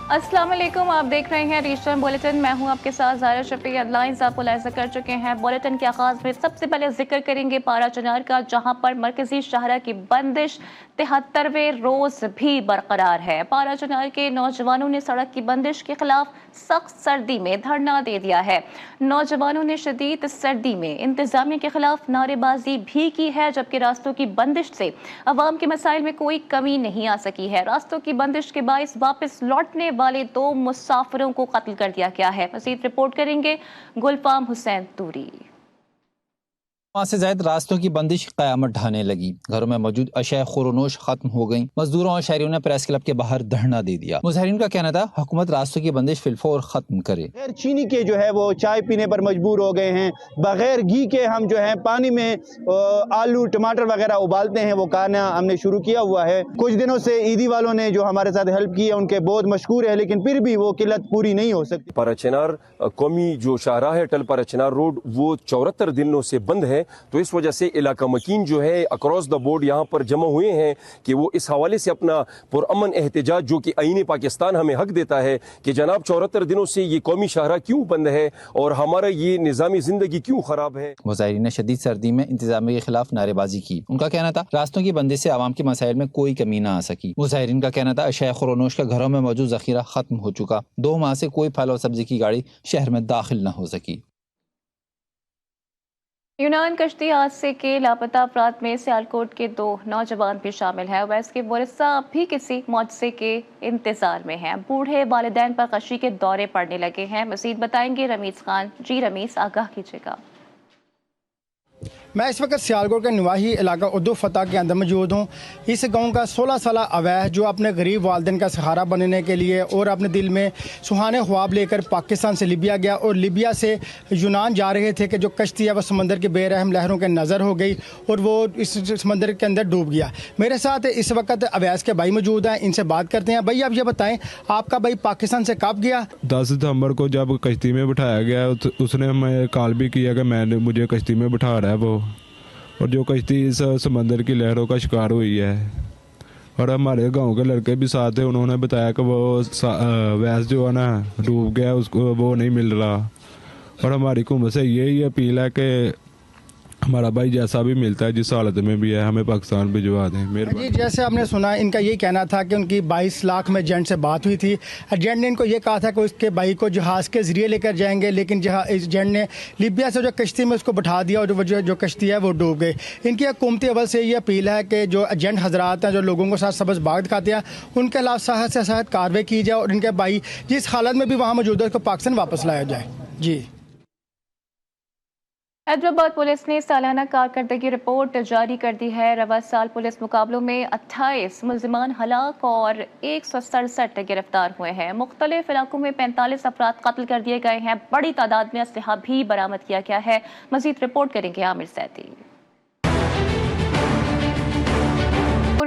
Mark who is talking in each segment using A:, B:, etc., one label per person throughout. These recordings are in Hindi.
A: अस्सलाम वालेकुम, आप देख रहे हैं रीजनल बुलेटिन। मैं हूं आपके साथ ज़ारा शफी। हेडलाइंस आपको लाइज़ कर चुके हैं। बुलेटिन के आगाज़ में सबसे पहले जिक्र करेंगे पारा चनार का, जहां पर मरकजी शाहरा की बंदिश 73वें रोज़ भी बरकरार है। पारा चनार के नौजवानों ने सड़क की बंदिश के खिलाफ सख्त सर्दी में धरना दे दिया है। नौजवानों ने शदीद सर्दी में इंतजामिया के खिलाफ नारेबाजी भी की है, जबकि रास्तों की बंदिश से अवाम के मसाइल में कोई कमी नहीं आ सकी है। रास्तों की बंदिश के बायस वापस लौटने वाले 2 मुसाफिरों को कत्ल कर दिया गया है। मज़ीद रिपोर्ट करेंगे गुलफाम हुसैन तूरी।
B: से ज्यादा रास्तों की बंदिश क़यामत ढाने लगी। घरों में मौजूद अशया खुरोनोश खत्म हो गई। मजदूरों और शहरियों ने प्रेस क्लब के बाहर धरना दे दिया। मुजाहिरीन का कहना था हुकूमत रास्तों की बंदिश फिलफौर खत्म करे।
C: बगैर चीनी के जो है वो चाय पीने पर मजबूर हो गए हैं। बगैर घी के हम जो है पानी में आलू टमाटर वगैरह उबालते हैं, वो खाना हमने शुरू किया हुआ है। कुछ दिनों से ईदी वालों ने जो हमारे साथ हेल्प की है उनके बहुत मशकूर है, लेकिन फिर भी वो किल्लत पूरी नहीं हो सकती।
D: पारा चनार कौमी जो शाहराह है टल पारा चनार रोड, वो 74 दिनों से बंद है। तो इस वजह से इलाका मकीन जो है अक्रॉस द बोर्ड यहाँ पर जमा हुए हैं कि वो इस हवाले से अपना पुरअमन एहतजाज, जो कि आईन पाकिस्तान हमें हक देता है कि जनाब 74 दिनों से ये कौमी शाहरा क्यों बंद है और हमारा ये निज़ामी जिंदगी क्यों खराब है।
B: मुजाहिरीन ने शदीद सर्दी में इंतजामिया के खिलाफ नारेबाजी की। उनका कहना था रास्तों की बंदिश से आवाम के मसाइल में कोई कमी ना आ सकी। मुजाहिरीन का कहना था अशया खुरोनोश का घरों में मौजूद जखीरा खत्म हो चुका। 2 माह से कोई फल और सब्जी की गाड़ी शहर में दाखिल न हो सकी।
A: यूनान कश्ती हादसे के लापता अफराद में सियालकोट के 2 नौजवान भी शामिल हैं। वैस के वारिसा भी किसी मुआवजे के इंतजार में हैं। बूढ़े वालिदैन पर खशी के दौरे पड़ने लगे हैं। मजीद बताएंगे रमीज खान। जी रमीज, आगाह कीजिएगा।
E: मैं इस वक्त सियालकोट के नवाही इलाका उर्दू फतह के अंदर मौजूद हूँ। इस गांव का 16 साल अवैध जो अपने गरीब वालिदैन का सहारा बनने के लिए और अपने दिल में सुहाने ख्वाब लेकर पाकिस्तान से लिबिया गया और लिबिया से यूनान जा रहे थे कि जो कश्ती है वह समंदर की बेरहम लहरों के नज़र हो गई और वो इस समंदर के अंदर डूब गया। मेरे साथ इस वक्त अवैस के भाई मौजूद हैं, इनसे बात करते हैं। भाई आप ये बताएं, आपका भाई पाकिस्तान से कब गया?
F: 10 सितंबर को जब कश्ती में बिठाया गया उसने हमें कॉल भी किया कि मुझे कश्ती में बिठा रहा है वो, और जो कश्ती इस समंदर की लहरों का शिकार हुई है। और हमारे गांव के लड़के भी साथ थे, उन्होंने बताया कि वो वैस जो है ना डूब गया, उसको वो नहीं मिल रहा। और हमारी हुकूमत से यही अपील है कि हमारा भाई जैसा भी मिलता है, जिस हालत में भी है, हमें पाकिस्तान भिजवा दें। मेरे
E: जी, जैसे आपने सुना, इनका यही कहना था कि उनकी 22 लाख में एजेंट से बात हुई थी। एजेंट ने इनको ये कहा था कि उसके भाई को जहाज़ के ज़रिए लेकर जाएंगे, लेकिन एजेंट ने लिबिया से जो कश्ती में उसको बैठा दिया और जो कश्ती है वो डूब गई। इनकी हुकूमती अवल से ये अपील है कि जो एजेंट हजरात हैं, जो लोगों को साथ सब्ज़ बाग दिखाते हैं, उनके खिलाफ सख्त से सख्त कार्रवाई की जाए और इनके भाई जिस हालत में भी वहाँ मौजूद है उसको पाकिस्तान वापस लाया जाए। जी।
A: हैदराबाद पुलिस ने सालाना कारकर्दगी रिपोर्ट जारी कर दी है। रवा साल पुलिस मुकाबलों में 28 मुलजिमान हलाक और 167 गिरफ्तार हुए हैं। मुख्तलिफ इलाकों में 45 अफराद कत्ल कर दिए गए हैं। बड़ी तादाद में असलहा भी बरामद किया गया है। मजीद रिपोर्ट करेंगे आमिर सैदी।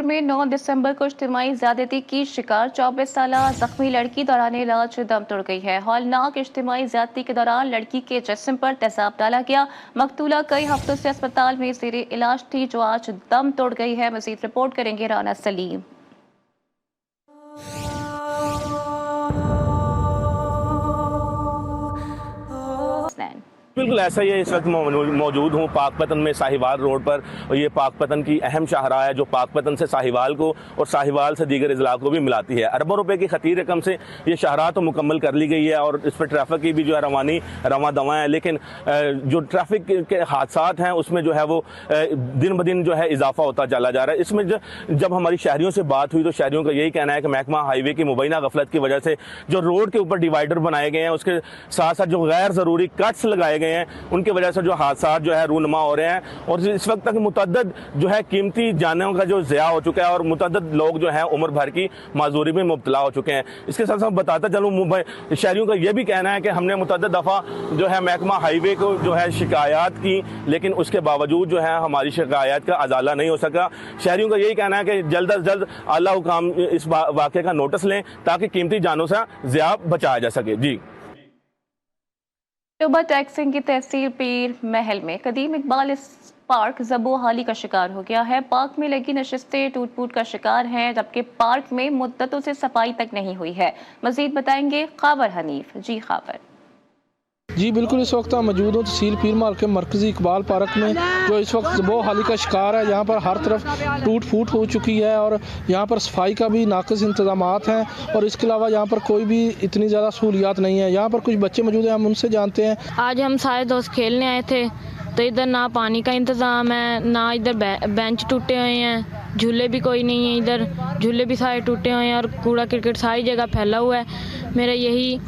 A: में 9 दिसंबर को इज्तिमाई ज्यादती की शिकार 24 साल जख्मी लड़की दौरान इलाज दम तोड़ गई है। हौलनाक इज्तिमाई ज्यादती के दौरान लड़की के जिस्म पर तेजाब डाला गया। मकतूला कई हफ्तों से अस्पताल में ज़ेरे इलाज थी, जो आज दम तोड़ गई है। मजीद रिपोर्ट करेंगे राना सलीम।
G: बिल्कुल ऐसा ही है। इस वक्त मौजूद हूँ पाकपतन में साहिवाल रोड पर, और ये पाकपतन की अहम शाहराह है जो पाकपतन से साहिवाल को और साहिवाल से दीगर अजला को भी मिलाती है। अरबों रुपए की खतीर रकम से ये शाहराह तो मुकम्मल कर ली गई है और इस पर ट्रैफिक की भी जो है रवा दवा है, लेकिन जो ट्रैफिक के हादसात हैं उसमें जो है वो दिन ब दिन जो है इजाफा होता चला जा रहा है। इसमें जब हमारी शहरियों से बात हुई तो शहरियों का यही कहना है कि महकमा हाईवे की मुबैना गफलत की वजह से जो रोड के ऊपर डिवाइडर बनाए गए हैं, उसके साथ साथ जो गैर ज़रूरी कट्स लगाए गए हैं, उनकी वजह से जो हादसा जो है रूनमा हो रहे हैं और इस वक्त तक मुतअद्दिद जो है कीमती जानों का जो ज़या हो चुका है और मुतअद्दिद लोग जो है उम्र भर की माजूरी में मुब्तला हो चुके हैं। इसके साथ साथ बताता चलूँ, शहरियों का यह भी कहना है कि हमने मुतअद्दिद दफ़ा जो है महकमा हाईवे को जो है शिकायत की, लेकिन उसके बावजूद जो है हमारी शिकायत का अजाला नहीं हो सका। शहरियों का यही कहना है कि जल्द अज जल्द आला हुकाम इस वाक़े का नोटिस लें ताकि कीमती जानों से ज़या बचाया जा सके। जी।
A: टोबा टैक्सिंग की तहसील पीर महल में कदीम इकबाल पार्क ज़बो-हाली का शिकार हो गया है। पार्क में लगी नशिस्तें टूट-फूट का शिकार हैं, जबकि पार्क में मुद्दतों से सफाई तक नहीं हुई है। मजीद बताएंगे खाबर हनीफ। जी खाबर।
H: जी बिल्कुल, इस वक्त हम मौजूद हूँ तहसील पीर माल के मरकजी इकबाल पार्क में, जो इस वक्त ज़बो-हाली का शिकार है। यहाँ पर हर तरफ टूट फूट हो चुकी है और यहाँ पर सफाई का भी नाक़िस इंतज़ामात हैं और इसके अलावा यहाँ पर कोई भी इतनी ज़्यादा सहूलियात नहीं है। यहाँ पर कुछ बच्चे मौजूद हैं, हम उनसे जानते हैं।
I: आज हम सारे दोस्त खेलने आए थे तो इधर ना पानी का इंतज़ाम है, ना इधर बेंच टूटे हुए हैं, झूले भी कोई नहीं है, इधर झूले भी सारे टूटे हुए हैं और कूड़ा क्रिकेट सारी जगह फैला हुआ है। मेरा यही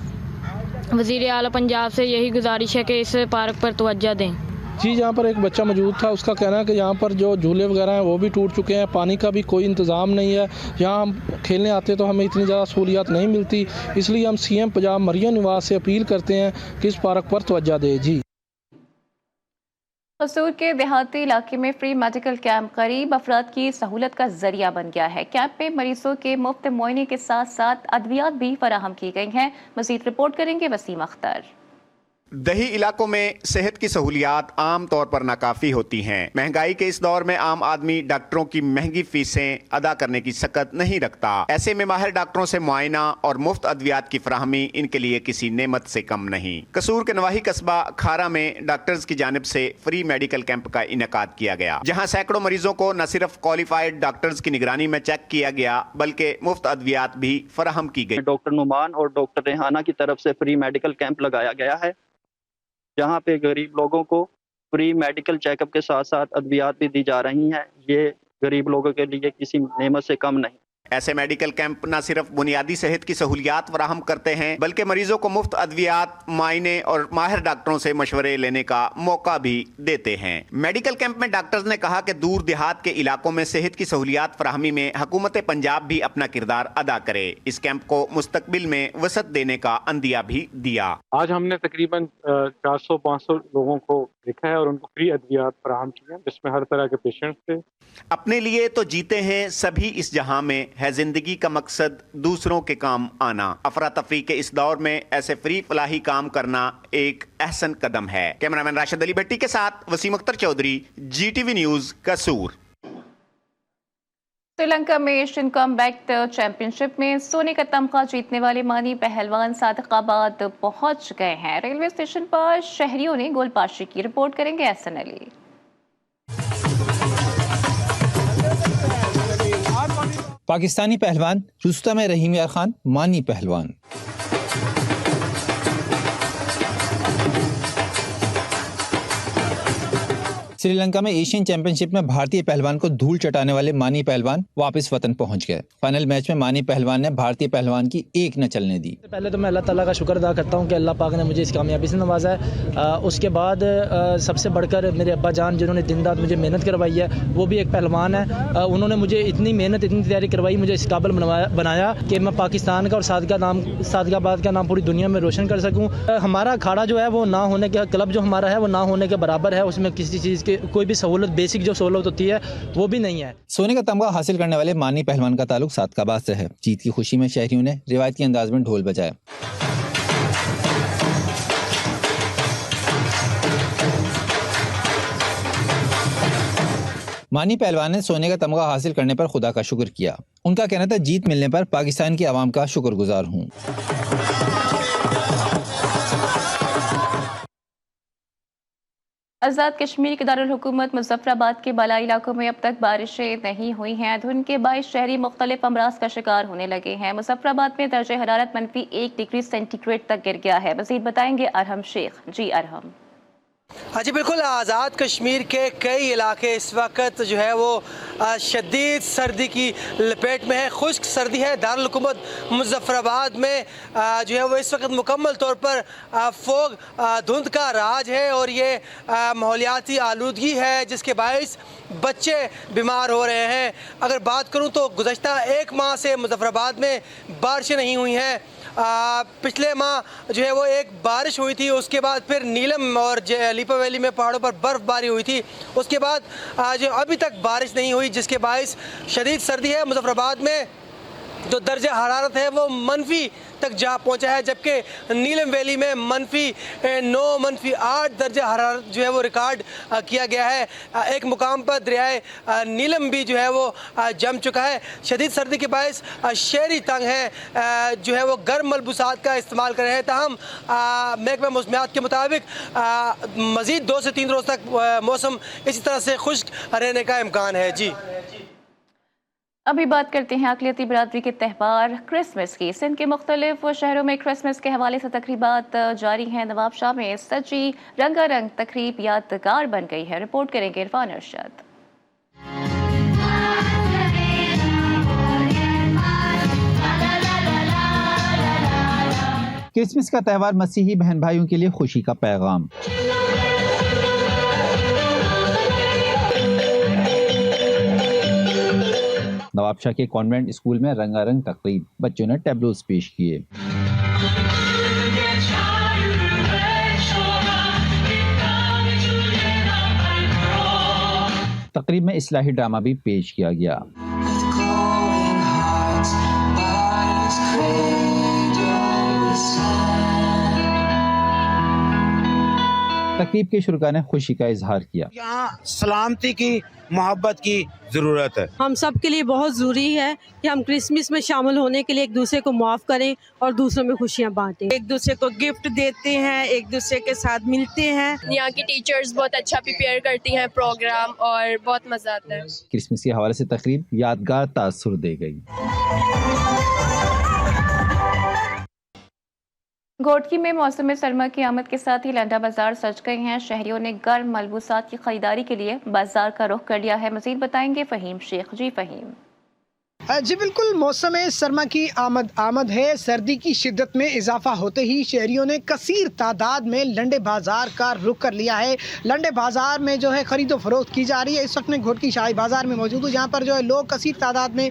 I: वज़ीर आला पंजाब से यही गुजारिश है कि इस पार्क पर तवज्जो दें।
H: जी, यहाँ पर एक बच्चा मौजूद था, उसका कहना है कि यहाँ पर जो झूले वगैरह हैं वो भी टूट चुके हैं, पानी का भी कोई इंतज़ाम नहीं है। यहाँ हम खेलने आते तो हमें इतनी ज़्यादा सहूलियात नहीं मिलती, इसलिए हम CM पंजाब मरियम नवाज़ से अपील करते हैं कि इस पार्क पर तवज्जो दें। जी।
A: कसूर के देहाती इलाके में फ्री मेडिकल कैंप गरीब अफराद की सहूलत का जरिया बन गया है। कैंप में मरीजों के मुफ्त मुआयने के साथ साथ अद्वियात भी फराहम की गई हैं। मजीद रिपोर्ट करेंगे वसीम अख्तर।
J: दही इलाकों में सेहत की सहूलियात आम तौर पर नाकाफी होती हैं। महंगाई के इस दौर में आम आदमी डॉक्टरों की महंगी फीसें अदा करने की सकत नहीं रखता। ऐसे में माहिर डॉक्टरों से मुआयना और मुफ्त अद्वियात की फराहमी इनके लिए किसी नेमत से कम नहीं। कसूर के नवाही कस्बा खारा में डॉक्टर्स की जानिब से फ्री मेडिकल कैंप का इनेकाद किया गया, जहाँ सैकड़ों मरीजों को न सिर्फ क्वालिफाइड डॉक्टर्स की निगरानी में चेक किया गया बल्कि मुफ्त अद्वियात भी फराहम की गई।
K: डॉक्टर नुमान और डॉक्टर रेहाना की तरफ से फ्री मेडिकल कैंप लगाया गया है, जहाँ पे गरीब लोगों को फ्री मेडिकल चेकअप के साथ साथ अद्वियात भी दी जा रही हैं। ये गरीब लोगों के लिए किसी नेमत से कम नहीं।
J: ऐसे मेडिकल कैंप न सिर्फ बुनियादी सेहत की सहूलियात फराहम करते हैं बल्कि मरीजों को मुफ्त अद्वियात, मायने और माहिर डॉक्टरों से मशवरे लेने का मौका भी देते हैं। मेडिकल कैंप में डॉक्टर्स ने कहा कि दूर देहात के इलाकों में सेहत की सहूलियात फराहमी में हुकूमत पंजाब भी अपना किरदार अदा करे। इस कैंप को मुस्तकबिल में वसत देने का अंदिया भी दिया।
L: आज हमने तकरीबन 400-500 लोगों को देखा है और उनको फ्री अद्वियात फराहम की है, जिसमें हर तरह के पेशेंट्स थे।
J: अपने लिए तो जीते हैं सभी इस जहां में, है जिंदगी का मकसद दूसरों के काम आना। अफरा तफरी के इस दौर में ऐसे फ्री फलाही काम करना एक अहसन कदम है। कैमरामैन राशिद अली भट्टी के साथ वसीम अख्तर चौधरी, GTV न्यूज, कसूर।
A: श्रीलंका में एशियन कॉम्बैट चैंपियनशिप में सोने का तमगा जीतने वाले मानी पहलवान सादिकाबाद पहुंच गए हैं। रेलवे स्टेशन पर शहरियों ने गोलपाशी की। रिपोर्ट करेंगे एहसन अली।
B: पाकिस्तानी पहलवान रुस्तम रहीम यार खान मानी पहलवान। श्रीलंका में एशियन चैंपियनशिप में भारतीय पहलवान को धूल चटाने वाले मानी पहलवान वापस वतन पहुंच गए। फाइनल मैच में मानी पहलवान ने भारतीय पहलवान की एक न चलने दी।
H: पहले तो मैं अल्लाह ताला का शुक्र अदा करता हूं कि अल्लाह पाक ने मुझे इस कामयाबी से नवाजा है। उसके बाद सबसे बढ़कर मेरे अब्बा जान जिन्होंने दिन रात मुझे मेहनत करवाई है, वो भी एक पहलवान है। उन्होंने मुझे इतनी मेहनत, इतनी तैयारी करवाई, मुझे इस काबिल बनाया कि मैं पाकिस्तान का और सादिकाबाद का नाम पूरी दुनिया में रोशन कर सकूँ। हमारा अखाड़ा जो है वो ना होने के, क्लब जो हमारा है वो ना होने के बराबर है। उसमें किसी चीज़ की कोई भी सहूलत, बेसिक जो सहूलत होती है वो भी नहीं है।
B: सोने का तमगा हासिल करने वाले मानी पहलवान का ताल्लुक सादिकाबाद से है। जीत की खुशी में शहरियों ने रिवायती अंदाज में ढोल बजाया। मानी पहलवान ने सोने का तमगा हासिल करने पर खुदा का शुक्र किया। उनका कहना था, जीत मिलने पर पाकिस्तान की आवाम का शुक्रगुजार हूँ।
A: आज़ाद कश्मीर के दारुल हुकूमत मुजफ्फराबाद के बालाई इलाकों में अब तक बारिशें नहीं हुई हैं। धुंध के बायस शहरी मुख्तलिफ अमराज का शिकार होने लगे हैं। मुजफ्फराबाद में दर्जे हरारत -1 डिग्री सेंटीग्रेड तक गिर गया है। मज़ीद बताएंगे अरहम शेख। जी अरहम।
M: हाँ जी बिल्कुल, आज़ाद कश्मीर के कई इलाके इस वक्त जो है वो शदीद सर्दी की लपेट में है। खुश्क सर्दी है। दारुल हुकूमत मुजफ्फराबाद में जो है वो इस वक्त मुकम्मल तौर पर फोग धुंध का राज है और ये माहौलियाती आलूदगी है जिसके बायस बच्चे बीमार हो रहे हैं। अगर बात करूँ तो गुज़श्ता 1 माह से मुजफ्फराबाद में बारिशें नहीं हुई हैं। पिछले माह जो है वो एक बारिश हुई थी, उसके बाद फिर नीलम और लीपा वैली में पहाड़ों पर बर्फ़बारी हुई थी। उसके बाद जो अभी तक बारिश नहीं हुई जिसके बायस शदीद सर्दी है। मुजफ्फराबाद में जो दर्जा हरारत है वो तक जा पहुंचा है, जबकि नीलम वैली में -9, -8 दर्जा हरारत जो है वो रिकॉर्ड किया गया है। एक मुकाम पर दरियाए नीलम भी जो है वो जम चुका है। शदीद सर्दी के बायस शहरी तंग है, जो है वो गर्म मलबूसात का इस्तेमाल कर रहे हैं। ताहम महकमा मौसमियात के मुताबिक मज़ीद 2 से 3 रोज़ तक मौसम इसी तरह से खुश्क रहने का इम्कान है। जी,
A: अभी बात करते हैं अक़लियती बिरादरी के त्यौहार क्रिसमस की। सिंध के मुख्तलिफ शहरों में क्रिसमस के हवाले से तकरीबात जारी हैं। नवाबशाह में सजी रंगारंग तकरीब यादगार बन गई है। रिपोर्ट करेंगे इरफान अरशद।
B: क्रिसमस का त्यौहार मसीही बहन भाइयों के लिए खुशी का पैगाम। नवाबशाह के कॉन्वेंट स्कूल में रंगारंग तकरीब, बच्चों ने टैब्लोस पेश किए। तकरीब में इस्लाही ड्रामा भी पेश किया गया। तकरीब के शुरा ने खुशी का इजहार किया।
N: यहाँ सलामती की, मोहब्बत की जरूरत है।
O: हम सब के लिए बहुत जरूरी है कि हम क्रिसमस में शामिल होने के लिए एक दूसरे को माफ करें और दूसरों में खुशियाँ बांटें।
P: एक दूसरे को गिफ्ट देते हैं, एक दूसरे के साथ मिलते हैं।
Q: यहाँ की टीचर्स बहुत अच्छा प्रिपेयर करती हैं प्रोग्राम और बहुत मजा आता है।
B: क्रिसमस के हवाले से तकरीब यादगार तासुर दे गई।
A: घोटकी में मौसम सरमा की आमद के साथ ही लंडा बाजार सज गए हैं। शहरियों ने गर्म मलबूसात की खरीदारी के लिए बाजार का रुख कर लिया है। मजीद बताएंगे फ़हीम शेख। जी फ़हीम।
R: जी बिल्कुल, मौसम सरमा की आमद है। सर्दी की शिद्दत में इजाफा होते ही शहरियों ने कसीर तादाद में लंडे बाज़ार का रुख कर लिया है। लंडे बाज़ार में जो है ख़रीदो फरोख्त की जा रही है। इस वक्त मैं घोटकी शाही बाज़ार में मौजूद हूँ, जहाँ पर जो है लोग कसीर तादाद में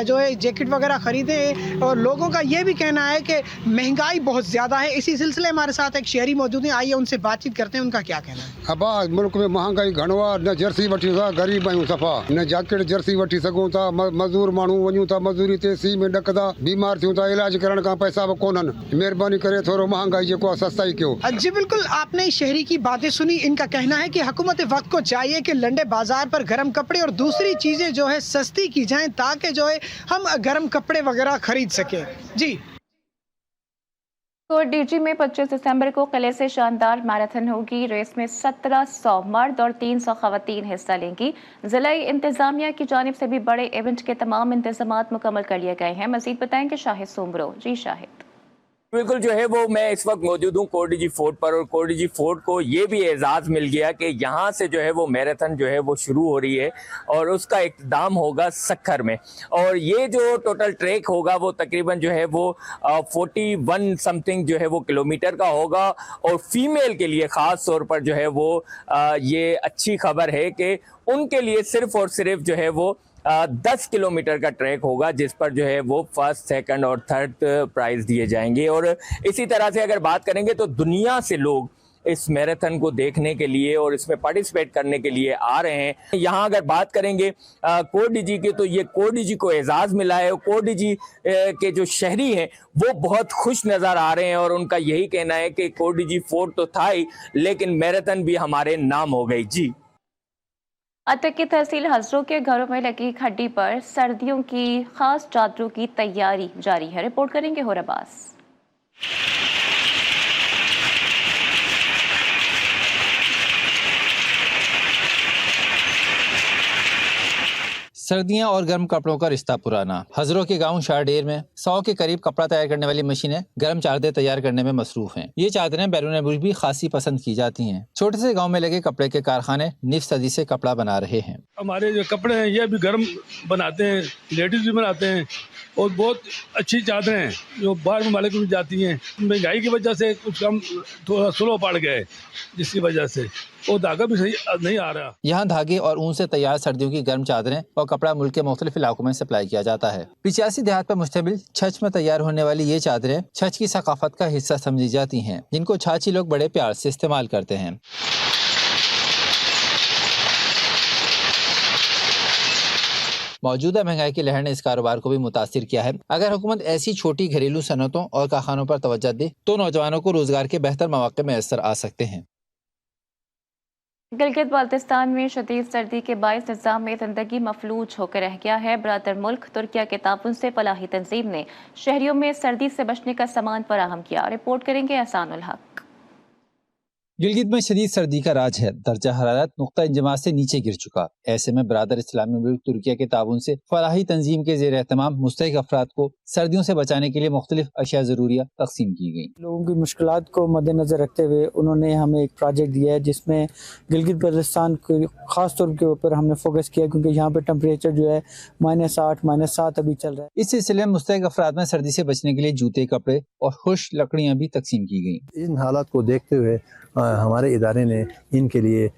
R: जो है जैकेट वगैरह ख़रीदे हैं और लोगों का ये भी कहना है कि महंगाई बहुत ज़्यादा है। इसी सिलसिले हमारे साथ एक शहरी मौजूद हैं, आइए उनसे बातचीत करते हैं, उनका क्या कहना है।
S: अब मुल्क में महंगाई घणवा, न जर्सी वठी था, गरीब आहियूं सफ़ा, न जैकेट जर्सी वठी सघूं था, मज़दूर माण्हू वञूं था मज़दूरी ते सी में ॾकदा, बीमार थियूं था, इलाज करण का पैसा भी कोन्हनि। मेहरबानी करे थोरो महंगाई जो आहे सस्ताई कयो।
R: जी बिल्कुल, आपने शहरी की बातें सुनी। इनका कहना है कि हुकूमत वक्त को चाहिए कि लंडे बाजार पर गर्म कपड़े और दूसरी चीजें जो है सस्ती की जाएं, ताकि जो है हम गर्म कपड़े वगैरह खरीद सकें। जी,
A: कोट डीजी में 25 दिसंबर को किले से शानदार मैराथन होगी। रेस में 1700 मर्द और 300 खवातीन हिस्सा लेंगी। जिला इंतजामिया की जानिब से भी बड़े इवेंट के तमाम इंतजामात मुकम्मल कर लिए गए हैं। मजीद बताएंगे शाहिद सोमरो। जी शाहिद।
T: बिल्कुल, जो है वो मैं इस वक्त मौजूद हूँ कोट डीजी फोर्ट पर, और कोट डीजी फोर्ट को ये भी एजाज़ मिल गया कि यहाँ से जो है वो मैराथन जो है वो शुरू हो रही है और उसका इख्तिताम होगा सक्खर में। और ये जो टोटल ट्रैक होगा वो तकरीबन जो है वो 41 समथिंग जो है वो किलोमीटर का होगा। और फीमेल के लिए ख़ास तौर पर जो है वो ये अच्छी खबर है कि उनके लिए सिर्फ़ और सिर्फ जो है वो 10 किलोमीटर का ट्रैक होगा, जिस पर जो है वो फर्स्ट, सेकंड और थर्ड प्राइज़ दिए जाएंगे। और इसी तरह से अगर बात करेंगे तो दुनिया से लोग इस मैराथन को देखने के लिए और इसमें पार्टिसिपेट करने के लिए आ रहे हैं। यहाँ अगर बात करेंगे कोट डीजी की, तो ये कोट डीजी को एजाज़ मिला है। कोट डीजी के जो शहरी हैं वो बहुत खुश नज़र आ रहे हैं और उनका यही कहना है कि कोट डीजी फोर्ट तो था ही, लेकिन मैराथन भी हमारे नाम हो गई। जी,
A: अतक की तहसील हजरों के घरों में लगी खड्डी पर सर्दियों की खास चादरों की तैयारी जारी है। रिपोर्ट करेंगे होर अब्बास।
B: सर्दियां और गर्म कपड़ों का रिश्ता पुराना। हजरों के गांव शाहडेर में 100 के करीब कपड़ा तैयार करने वाली मशीनें गर्म चादरें तैयार करने में मसरूफ हैं। ये चादरें बैरून मुल्क भी खासी पसंद की जाती हैं। छोटे से गांव में लगे कपड़े के कारखाने निफ सदी से कपड़ा बना रहे हैं।
U: हमारे जो कपड़े हैं ये भी गर्म बनाते हैं, लेडीज भी बनाते हैं और बहुत अच्छी चादरें हैं जो बाहर ममालिक में जाती हैं। महंगाई की वजह से कुछ कम थोड़ा स्लो पड़ गए, जिसकी वजह से वो धागा भी सही नहीं आ रहा।
B: यहाँ धागे और ऊन से तैयार सर्दियों की गर्म चादरें और कपड़ा मुल्क के मुख्तलिफ इलाकों में सप्लाई किया जाता है। 85 देहात पर मुश्तमिल छछ में तैयार होने वाली ये चादरें छछ की सकाफत का हिस्सा समझी जाती हैं, जिनको छाछी लोग बड़े प्यार से इस्तेमाल करते हैं। मौजूदा महंगाई की लहर ने इस कारोबार को भी मुतासिर किया है। अगर हुकूमत ऐसी छोटी घरेलू सनतों और कारखानों पर तवज्जो दे तो नौजवानों को रोजगार के बेहतर मौके मैसर आ सकते हैं।
A: गिलगित बाल्तिस्तान में शदीद सर्दी के बायस निज़ाम में ज़िंदगी मफलूज होकर रह गया है। बरादर मुल्क तुर्किया के ताउन से फलाही तंजीम ने शहरियों में सर्दी से बचने का सामान फराहम किया। रिपोर्ट करेंगे एहसानुल हक।
B: गिलगित में शदीद सर्दी का राज है। दर्जा हरारत नुक्ता इंजमा से नीचे गिर चुका। ऐसे में बरादर इस्लामी मुल्क तुर्किया के ताउन से फलाही तंजीम के जेर एहतमाम मुस्तहिक अफराद को सर्दियों से बचाने के लिए मुख्तलिफ अशिया ज़रूरिया तकसीम की गई।
C: लोगों की मुश्किलात को मद्देनजर रखते हुए उन्होंने हमें एक प्रोजेक्ट दिया है जिसमें गिलगित बल्तिस्तान के खास तौर के ऊपर हमने फोकस किया, क्योंकि यहाँ पे टेम्परेचर जो है -8 -7 अभी चल रहा है।
B: इस सिलसिले में मुस्तहिक अफराद में सर्दी से बचने के लिए जूते, कपड़े और खुश लकड़ियाँ भी तकसीम की गई।
V: इन हालात को देखते हुए हमारे इदारे ने इनके लिए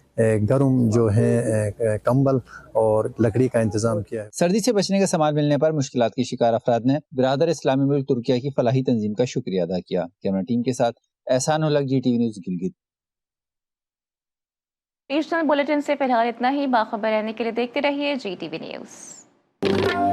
V: गर्म जो है कंबल और लकड़ी का इंतजाम किया है।
B: सर्दी से बचने का सामान मिलने पर मुश्किलात के शिकार अफराद ने बिरादर इस्लामी मुल्क तुर्किया की फलाही तंजीम का शुक्रिया अदा किया। कैमरा टीम के साथ एहसानुल हक, GTV news Gilgit.
A: Regional bulletin से फिलहाल इतना ही। बाखबर रहने के लिए देखते रहिए GTV न्यूज़।